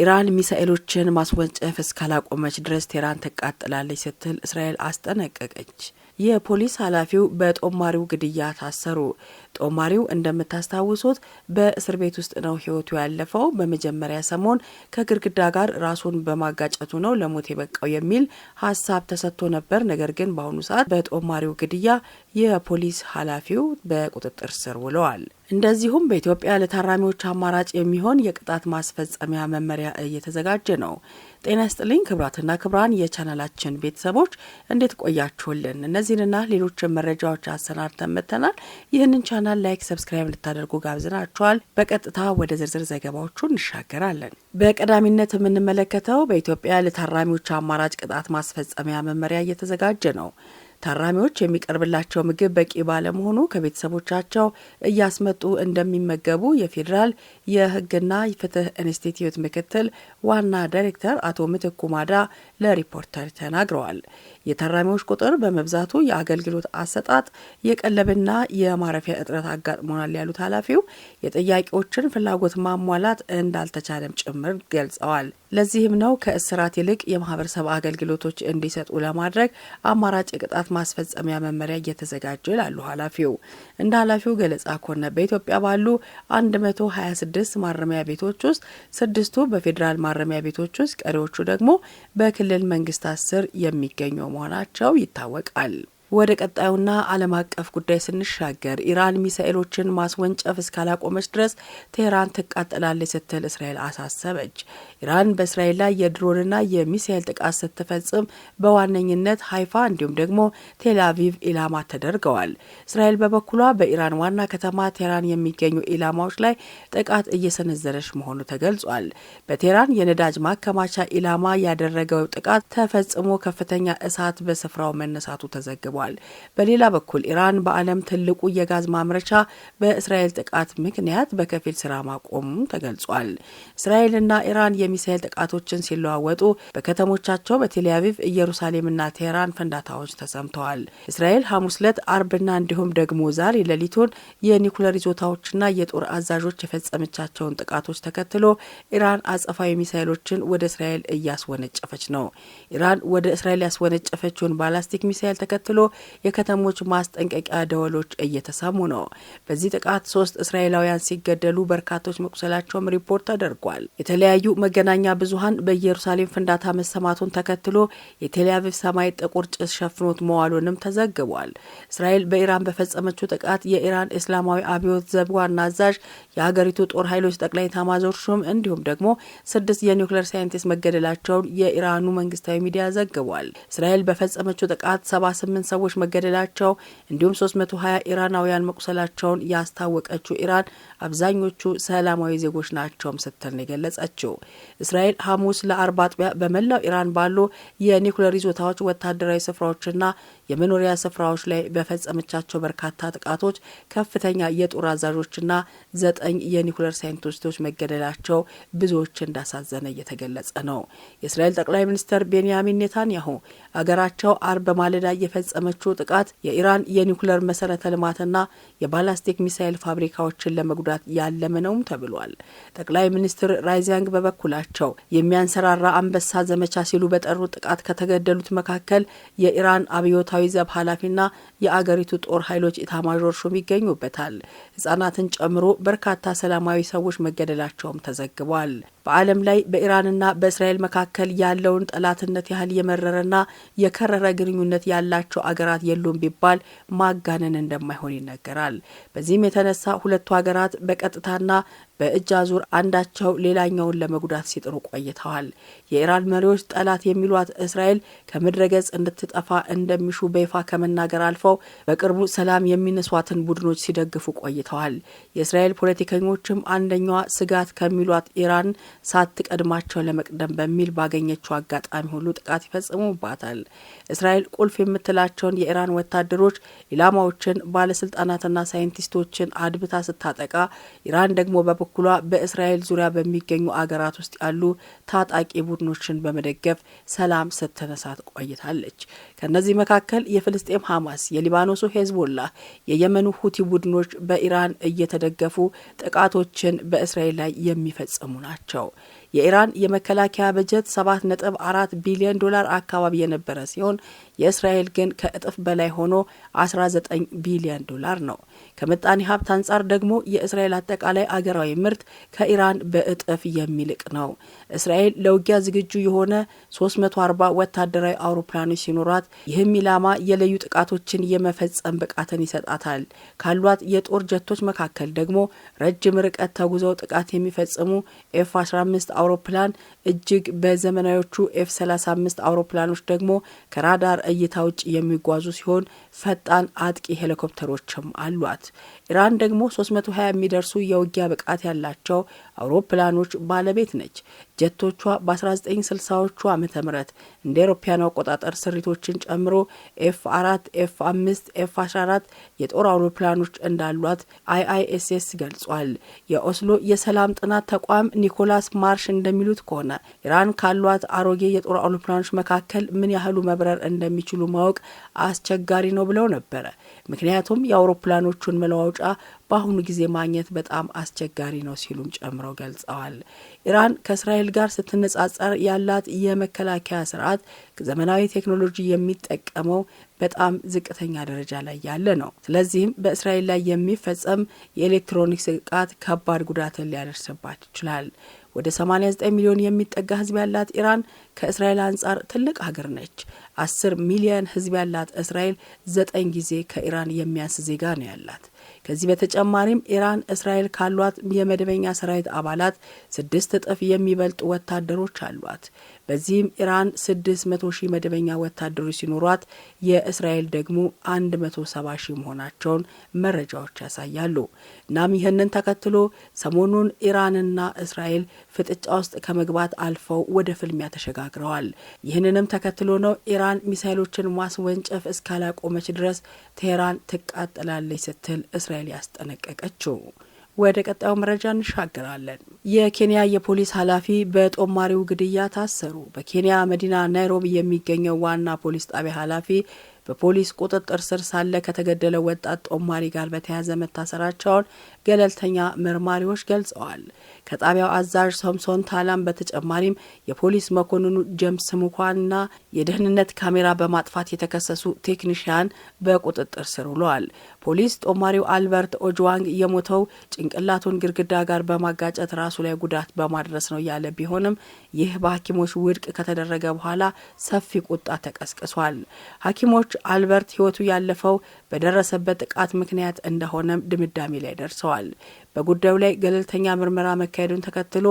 ኢራን ሚሳኤሎችን ማስወንጨፍ እስካላቆመች ድረስ ቴህራን ትቃጠላለች ስትል እስራኤል አስጠነቀቀች። የፖሊስ ኃላፊው በጦማሪው ግድያ ታሰሩ። ጦማሪው እንደምታስታውሱት በእስር ቤት ውስጥ ነው ህይወቱ ያለፈው። በመጀመሪያ ሰሞን ከግድግዳ ጋር ራሱን በማጋጨቱ ነው ለሞት የበቃው የሚል ሀሳብ ተሰጥቶ ነበር። ነገር ግን በአሁኑ ሰዓት በጦማሪው ግድያ የፖሊስ ኃላፊው በቁጥጥር ስር ውለዋል። እንደዚሁም በኢትዮጵያ ለታራሚዎች አማራጭ የሚሆን የቅጣት ማስፈጸሚያ መመሪያ እየተዘጋጀ ነው። ጤና ይስጥልኝ ክብራትና ክብራን የቻናላችን ቤተሰቦች እንዴት ቆያችሁልን? እነዚህንና ሌሎች መረጃዎች አሰናድተን መጥተናል። ይህንን ቻናል ላይክ፣ ሰብስክራይብ ልታደርጉ ጋብዘናችኋል። በቀጥታ ወደ ዝርዝር ዘገባዎቹ እንሻገራለን። በቀዳሚነት የምንመለከተው በኢትዮጵያ ለታራሚዎች አማራጭ ቅጣት ማስፈጸሚያ መመሪያ እየተዘጋጀ ነው። ታራሚዎች የሚቀርብላቸው ምግብ በቂ ባለመሆኑ ከቤተሰቦቻቸው እያስመጡ እንደሚመገቡ የፌዴራል የሕግና ፍትህ ኢንስቲትዩት ምክትል ዋና ዳይሬክተር አቶ ምትኩ ማዳ ለሪፖርተር ተናግረዋል። የታራሚዎች ቁጥር በመብዛቱ የአገልግሎት አሰጣጥ የቀለብና የማረፊያ እጥረት አጋጥሞናል ያሉት ኃላፊው የጠያቂዎችን ፍላጎት ማሟላት እንዳልተቻለም ጭምር ገልጸዋል። ለዚህም ነው ከእስራት ይልቅ የማህበረሰብ አገልግሎቶች እንዲሰጡ ለማድረግ አማራጭ የቅጣት ማስፈጸሚያ መመሪያ እየተዘጋጀ ይላሉ ኃላፊው። እንደ ኃላፊው ገለጻ ከሆነ በኢትዮጵያ ባሉ 126 ማረሚያ ቤቶች ውስጥ 6ቱ በፌዴራል ማረሚያ ቤቶች ውስጥ፣ ቀሪዎቹ ደግሞ በክልል መንግስታት ስር የሚገኙ መሆናቸው ይታወቃል። ወደ ቀጣዩና ዓለም አቀፍ ጉዳይ ስንሻገር ኢራን ሚሳኤሎችን ማስወንጨፍ እስካላቆመች ድረስ ቴህራን ትቃጠላለች ስትል እስራኤል አሳሰበች። ኢራን በእስራኤል ላይ የድሮንና የሚሳኤል ጥቃት ስትፈጽም በዋነኝነት ሃይፋ እንዲሁም ደግሞ ቴል አቪቭ ኢላማ ተደርገዋል። እስራኤል በበኩሏ በኢራን ዋና ከተማ ቴህራን የሚገኙ ኢላማዎች ላይ ጥቃት እየሰነዘረች መሆኑ ተገልጿል። በቴህራን የነዳጅ ማከማቻ ኢላማ ያደረገው ጥቃት ተፈጽሞ ከፍተኛ እሳት በስፍራው መነሳቱ ተዘግቧል። በሌላ በኩል ኢራን በዓለም ትልቁ የጋዝ ማምረቻ በእስራኤል ጥቃት ምክንያት በከፊል ስራ ማቆሙ ተገልጿል። እስራኤልና ኢራን የሚሳኤል ጥቃቶችን ሲለዋወጡ በከተሞቻቸው በቴል አቪቭ፣ ኢየሩሳሌምና ቴህራን ፍንዳታዎች ተሰምተዋል። እስራኤል ሐሙስ ዕለት፣ አርብና እንዲሁም ደግሞ ዛሬ ሌሊቱን የኒኩሌር ይዞታዎችና የጦር አዛዦች የፈጸመቻቸውን ጥቃቶች ተከትሎ ኢራን አጸፋዊ ሚሳኤሎችን ወደ እስራኤል እያስወነጨፈች ነው። ኢራን ወደ እስራኤል ያስወነጨፈችውን ባላስቲክ ሚሳኤል ተከትሎ የከተሞች ማስጠንቀቂያ ደወሎች እየተሰሙ ነው። በዚህ ጥቃት 3 እስራኤላውያን ሲገደሉ በርካቶች መቁሰላቸውም ሪፖርት ተደርጓል። የተለያዩ መገናኛ ብዙሃን በኢየሩሳሌም ፍንዳታ መሰማቱን ተከትሎ የቴል አቪቭ ሰማይ ጥቁር ጭስ ሸፍኖት መዋሉንም ተዘግቧል። እስራኤል በኢራን በፈጸመችው ጥቃት የኢራን እስላማዊ አብዮት ዘብ ዋና አዛዥ፣ የሀገሪቱ ጦር ኃይሎች ጠቅላይ ኤታማዦር ሹም እንዲሁም ደግሞ 6 የኒውክሌር ሳይንቲስት መገደላቸውን የኢራኑ መንግስታዊ ሚዲያ ዘግቧል። እስራኤል በፈጸመችው ጥቃት 78 ሰዎች መገደላቸው እንዲሁም 320 ኢራናውያን መቁሰላቸውን ያስታወቀችው ኢራን አብዛኞቹ ሰላማዊ ዜጎች ናቸውም ስትል ነው የገለጸችው። እስራኤል ሐሙስ ለአርብ አጥቢያ በመላው ኢራን ባሉ የኒውክሌር ይዞታዎች፣ ወታደራዊ ስፍራዎችና የመኖሪያ ስፍራዎች ላይ በፈጸመቻቸው በርካታ ጥቃቶች ከፍተኛ የጦር አዛዦችና 9 የኒውክሌር ሳይንቲስቶች መገደላቸው ብዙዎች እንዳሳዘነ እየተገለጸ ነው። የእስራኤል ጠቅላይ ሚኒስትር ቤንያሚን ኔታንያሁ አገራቸው አርብ ማለዳ የፈጸመችው ጥቃት የኢራን የኒውክሌር መሰረተ ልማትና የባላስቲክ ሚሳኤል ፋብሪካዎችን ለመጉዳት ያለመ ነውም ተብሏል። ጠቅላይ ሚኒስትር ራይዚያንግ በበኩላቸው የሚያንሰራራ አንበሳ ዘመቻ ሲሉ በጠሩት ጥቃት ከተገደሉት መካከል የኢራን አብዮታዊ ዘብ ኃላፊና የአገሪቱ ጦር ኃይሎች ኢታማዦር ሹም ይገኙበታል። ህጻናትን ጨምሮ በርካታ ሰላማዊ ሰዎች መገደላቸውም ተዘግቧል። በዓለም ላይ በኢራንና በእስራኤል መካከል ያለውን ጠላትነት ያህል የመረረና የከረረ ግንኙነት ያላቸው አገራት የሉም ቢባል ማጋነን እንደማይሆን ይነገራል። በዚህም የተነሳ ሁለቱ አገራት በቀጥታና በእጅ አዙር አንዳቸው ሌላኛውን ለመጉዳት ሲጥሩ ቆይተዋል። የኢራን መሪዎች ጠላት የሚሏት እስራኤል ከምድረገጽ እንድትጠፋ እንደሚሹ በይፋ ከመናገር አልፈው በቅርቡ ሰላም የሚነሷትን ቡድኖች ሲደግፉ ቆይተዋል። የእስራኤል ፖለቲከኞችም አንደኛዋ ስጋት ከሚሏት ኢራን ሳትቀድማቸው ለመቅደም በሚል ባገኘችው አጋጣሚ ሁሉ ጥቃት ይፈጽሙባታል። እስራኤል ቁልፍ የምትላቸውን የኢራን ወታደሮች ኢላማዎችን፣ ባለስልጣናትና ሳይንቲስቶችን አድብታ ስታጠቃ ኢራን ደግሞ በበኩሏ በእስራኤል ዙሪያ በሚገኙ አገራት ውስጥ ያሉ ታጣቂ ቡድኖችን በመደገፍ ሰላም ስትነሳት ቆይታለች። ከነዚህ መካከል የፍልስጤም ሐማስ፣ የሊባኖሱ ሄዝቦላህ፣ የየመኑ ሁቲ ቡድኖች በኢራን እየተደገፉ ጥቃቶችን በእስራኤል ላይ የሚፈጽሙ ናቸው። የኢራን የመከላከያ በጀት 7.4 ቢሊዮን ዶላር አካባቢ የነበረ ሲሆን የእስራኤል ግን ከእጥፍ በላይ ሆኖ 19 ቢሊዮን ዶላር ነው። ከምጣኔ ሀብት አንጻር ደግሞ የእስራኤል አጠቃላይ አገራዊ ምርት ከኢራን በእጥፍ የሚልቅ ነው። እስራኤል ለውጊያ ዝግጁ የሆነ 340 ወታደራዊ አውሮፕላኖች ሲኖሯት ይህም ኢላማ የለዩ ጥቃቶችን የመፈጸም ብቃትን ይሰጣታል። ካሏት የጦር ጀቶች መካከል ደግሞ ረጅም ርቀት ተጉዘው ጥቃት የሚፈጽሙ ኤፍ-15 አውሮፕላን እጅግ በዘመናዎቹ ኤፍ-35 አውሮፕላኖች ደግሞ ከራዳር እይታ ውጭ የሚጓዙ ሲሆን ፈጣን አጥቂ ሄሊኮፕተሮችም አሏት። ኢራን ደግሞ 320 የሚደርሱ የውጊያ ብቃት ያላቸው አውሮፕላኖች ባለቤት ነች። ጀቶቿ በ1960ዎቹ ዓመተ ምህረት እንደ አውሮፓውያኑ አቆጣጠር ስሪቶችን ጨምሮ ኤፍ4፣ ኤፍ5፣ ኤፍ14 የጦር አውሮፕላኖች እንዳሏት አይአይኤስኤስ ገልጿል። የኦስሎ የሰላም ጥናት ተቋም ኒኮላስ ማርሽ እንደሚሉት ከሆነ ኢራን ካሏት አሮጌ የጦር አውሮፕላኖች መካከል ምን ያህሉ መብረር እንደሚችሉ ማወቅ አስቸጋሪ ነው ብለው ነበረ። ምክንያቱም የአውሮፕላኖቹን መለዋወጫ በአሁኑ ጊዜ ማግኘት በጣም አስቸጋሪ ነው ሲሉም ጨምረው ገልጸዋል። ኢራን ከእስራኤል ጋር ስትነጻጸር ያላት የመከላከያ ስርዓት ዘመናዊ ቴክኖሎጂ የሚጠቀመው በጣም ዝቅተኛ ደረጃ ላይ ያለ ነው። ስለዚህም በእስራኤል ላይ የሚፈጸም የኤሌክትሮኒክስ ጥቃት ከባድ ጉዳትን ሊያደርስባት ይችላል። ወደ 89 ሚሊዮን የሚጠጋ ህዝብ ያላት ኢራን ከእስራኤል አንጻር ትልቅ ሀገር ነች። 10 ሚሊዮን ህዝብ ያላት እስራኤል 9 ጊዜ ከኢራን የሚያንስ ዜጋ ነው ያላት። ከዚህ በተጨማሪም ኢራን እስራኤል ካሏት የመደበኛ ሰራዊት አባላት 6 እጥፍ የሚበልጡ ወታደሮች አሏት። በዚህም ኢራን 600 ሺህ መደበኛ ወታደሮች ሲኖሯት የእስራኤል ደግሞ 170 ሺህ መሆናቸውን መረጃዎች ያሳያሉ። እናም ይህንን ተከትሎ ሰሞኑን ኢራንና እስራኤል ፍጥጫ ውስጥ ከመግባት አልፈው ወደ ፍልሚያ ተሸጋግረዋል። ይህንንም ተከትሎ ነው ኢራን ሚሳኤሎችን ማስወንጨፍ እስካላቆመች ድረስ ቴህራን ትቃጠላለች ስትል እስራኤል ያስጠነቀቀችው። ወደ ቀጣዩ መረጃ እንሻገራለን። የኬንያ የፖሊስ ኃላፊ በጦማሪው ግድያ ታሰሩ። በኬንያ መዲና ናይሮቢ የሚገኘው ዋና ፖሊስ ጣቢያ ኃላፊ በፖሊስ ቁጥጥር ስር ሳለ ከተገደለ ወጣት ጦማሪ ጋር በተያያዘ መታሰራቸውን ገለልተኛ መርማሪዎች ገልጸዋል። ከጣቢያው አዛዥ ሶምሶን ታላም በተጨማሪም የፖሊስ መኮንኑ ጀምስ ሙኳንና የደህንነት ካሜራ በማጥፋት የተከሰሱ ቴክኒሽያን በቁጥጥር ስር ውለዋል። ፖሊስ ጦማሪው አልበርት ኦጅዋንግ የሞተው ጭንቅላቱን ግድግዳ ጋር በማጋጨት ራሱ ላይ ጉዳት በማድረስ ነው ያለ ቢሆንም ይህ በሐኪሞች ውድቅ ከተደረገ በኋላ ሰፊ ቁጣ ተቀስቅሷል። ሐኪሞች አልበርት ሕይወቱ ያለፈው በደረሰበት ጥቃት ምክንያት እንደሆነም ድምዳሜ ላይ ደርሰዋል። በጉዳዩ ላይ ገለልተኛ ምርመራ መካሄዱን ተከትሎ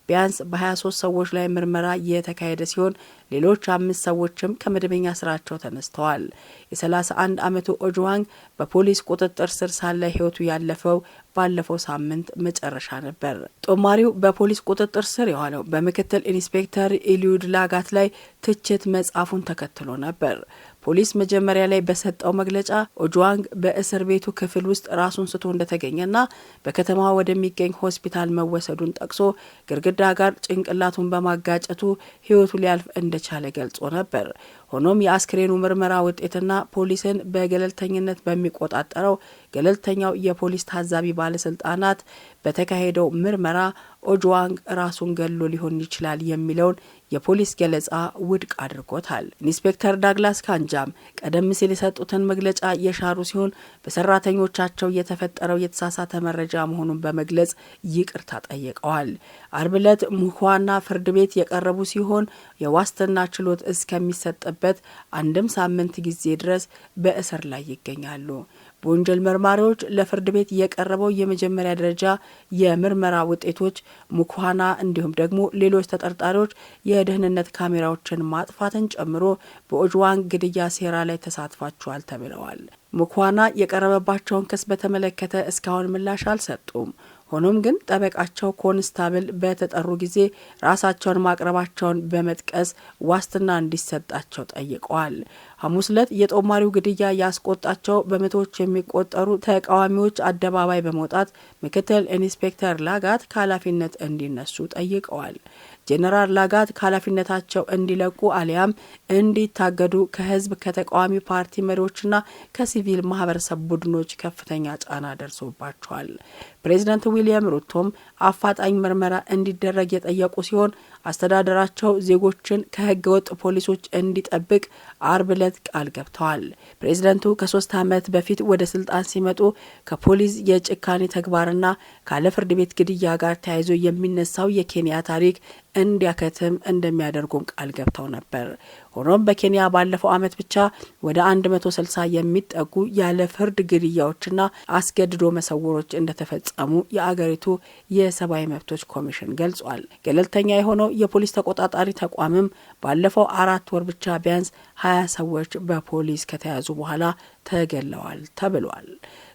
ቢያንስ በ23 ሰዎች ላይ ምርመራ የተካሄደ ሲሆን ሌሎች 5 ሰዎችም ከመደበኛ ስራቸው ተነስተዋል። የ31 ዓመቱ ኦጅዋንግ በፖሊስ ቁጥጥር ስር ሳለ ሕይወቱ ያለፈው ባለፈው ሳምንት መጨረሻ ነበር። ጦማሪው በፖሊስ ቁጥጥር ስር የሆነው በምክትል ኢንስፔክተር ኢሊዩድ ላጋት ላይ ትችት መጻፉን ተከትሎ ነበር። ፖሊስ መጀመሪያ ላይ በሰጠው መግለጫ ኦጅዋንግ በእስር ቤቱ ክፍል ውስጥ ራሱን ስቶ እንደተገኘና በከተማዋ ወደሚገኝ ሆስፒታል መወሰዱን ጠቅሶ ግድግዳ ጋር ጭንቅላቱን በማጋጨቱ ሕይወቱ ሊያልፍ እንደቻለ ገልጾ ነበር። ሆኖም የአስክሬኑ ምርመራ ውጤትና ፖሊስን በገለልተኝነት በሚቆጣጠረው ገለልተኛው የፖሊስ ታዛቢ ባለስልጣናት በተካሄደው ምርመራ ኦጅዋንግ ራሱን ገሎ ሊሆን ይችላል የሚለውን የፖሊስ ገለጻ ውድቅ አድርጎታል። ኢንስፔክተር ዳግላስ ካንጃም ቀደም ሲል የሰጡትን መግለጫ የሻሩ ሲሆን በሰራተኞቻቸው የተፈጠረው የተሳሳተ መረጃ መሆኑን በመግለጽ ይቅርታ ጠይቀዋል። አርብ ዕለት ሙኳና ፍርድ ቤት የቀረቡ ሲሆን የዋስትና ችሎት እስከሚሰጥበት አንድም ሳምንት ጊዜ ድረስ በእስር ላይ ይገኛሉ። በወንጀል መርማሪዎች ለፍርድ ቤት የቀረበው የመጀመሪያ ደረጃ የምርመራ ውጤቶች ሙኳና እንዲሁም ደግሞ ሌሎች ተጠርጣሪዎች የደህንነት ካሜራዎችን ማጥፋትን ጨምሮ በኦጅዋንግ ግድያ ሴራ ላይ ተሳትፏቸዋል ተብለዋል። ሙኳና የቀረበባቸውን ክስ በተመለከተ እስካሁን ምላሽ አልሰጡም። ሆኖም ግን ጠበቃቸው ኮንስታብል በተጠሩ ጊዜ ራሳቸውን ማቅረባቸውን በመጥቀስ ዋስትና እንዲሰጣቸው ጠይቀዋል። ሐሙስ ዕለት የጦማሪው ግድያ ያስቆጣቸው በመቶዎች የሚቆጠሩ ተቃዋሚዎች አደባባይ በመውጣት ምክትል ኢንስፔክተር ላጋት ከኃላፊነት እንዲነሱ ጠይቀዋል። ጄኔራል ላጋት ከኃላፊነታቸው እንዲለቁ አሊያም እንዲታገዱ ከህዝብ ከተቃዋሚ ፓርቲ መሪዎችና ከሲቪል ማህበረሰብ ቡድኖች ከፍተኛ ጫና ደርሶባቸዋል። ፕሬዝዳንት ዊሊያም ሩቶም አፋጣኝ ምርመራ እንዲደረግ የጠየቁ ሲሆን አስተዳደራቸው ዜጎችን ከህገ ወጥ ፖሊሶች እንዲጠብቅ አርብ ዕለት ቃል ገብተዋል። ፕሬዝዳንቱ ከ3 ዓመት በፊት ወደ ስልጣን ሲመጡ ከፖሊስ የጭካኔ ተግባርና ካለ ፍርድ ቤት ግድያ ጋር ተያይዞ የሚነሳው የኬንያ ታሪክ እንዲያከትም እንደሚያደርጉም ቃል ገብተው ነበር። ሆኖም በኬንያ ባለፈው ዓመት ብቻ ወደ 160 የሚጠጉ ያለ ፍርድ ግድያዎችና አስገድዶ መሰወሮች እንደተፈጸሙ የአገሪቱ የሰብአዊ መብቶች ኮሚሽን ገልጿል። ገለልተኛ የሆነው የፖሊስ ተቆጣጣሪ ተቋምም ባለፈው 4 ወር ብቻ ቢያንስ 20 ሰዎች በፖሊስ ከተያዙ በኋላ ተገለዋል ተብሏል።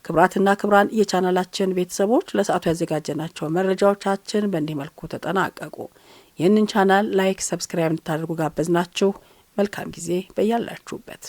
ክብራትና ክብራን የቻናላችን ቤተሰቦች ለሰዓቱ ያዘጋጀናቸው መረጃዎቻችን በእንዲህ መልኩ ተጠናቀቁ። ይህንን ቻናል ላይክ፣ ሰብስክራይብ እንድታደርጉ ጋበዝናችሁ። መልካም ጊዜ በያላችሁበት።